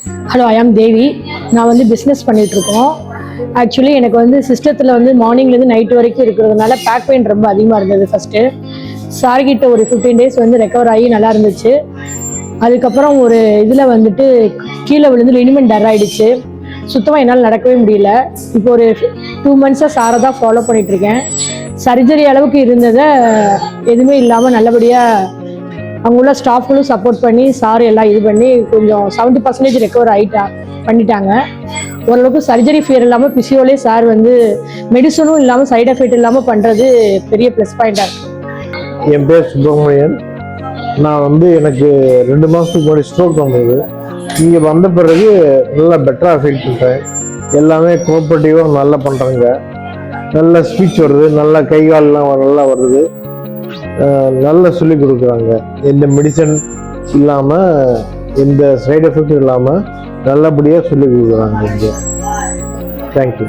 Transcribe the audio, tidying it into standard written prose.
Hello, ஐ ஆம் தேவி. நான் வந்து பிஸ்னஸ் பண்ணிகிட்ருக்கோம். ஆக்சுவலி எனக்கு வந்து சிஸ்டத்தில் வந்து மார்னிங்லேருந்து நைட் வரைக்கும் இருக்கிறதுனால பேக் பெயின் ரொம்ப அதிகமாக இருந்தது. ஃபஸ்ட்டு சார்கிட்ட ஒரு 15 days வந்து ரெக்கவர் ஆகி நல்லா இருந்துச்சு. அதுக்கப்புறம் ஒரு இதில் வந்துட்டு கீழே விழுந்து லினிமெண்ட் டர் ஆகிடுச்சு. சுத்தமாக என்னால் நடக்கவே முடியல. இப்போ ஒரு 2 months சாரை தான் ஃபாலோ பண்ணிகிட்ருக்கேன். சர்ஜரி அளவுக்கு இருந்ததை எதுவுமே இல்லாமல் நல்லபடியாக அவங்க உள்ள ஸ்டாஃப்களும் சப்போர்ட் பண்ணி சார் எல்லாம் இது பண்ணி கொஞ்சம் 70% ரெக்கவர் பண்ணிட்டாங்க. ஓரளவுக்கு சர்ஜரி ஃபியர் இல்லாமல் பிசியோலே சார் வந்து மெடிசனும் இல்லாமல் சைடு எஃபெக்ட் இல்லாமல் பண்ணுறது பெரிய ப்ளஸ் பாயிண்டாக இருக்குது. என் பேர் சுப்பிரமணியன். நான் வந்து எனக்கு 2 மாதத்துக்கு முன்னாடி ஸ்ட்ரோக் வந்தது. இங்கே வந்த பிறகு நல்லா பெட்டராக ஃபீல் பண்ணுறேன். எல்லாமே கோஆப்ரேட்டிவாக நல்லா பண்ணுறாங்க. நல்ல ஸ்பீச் வருது, நல்லா கை கால்லாம் நல்லா வருது, நல்லா சொல்லி கொடுக்குறாங்க. எந்த மெடிசன் இல்லாமல் எந்த சைடு எஃபெக்டும் இல்லாமல் நல்லபடியாக சொல்லி கொடுக்குறாங்க இங்கே. தேங்க்யூ.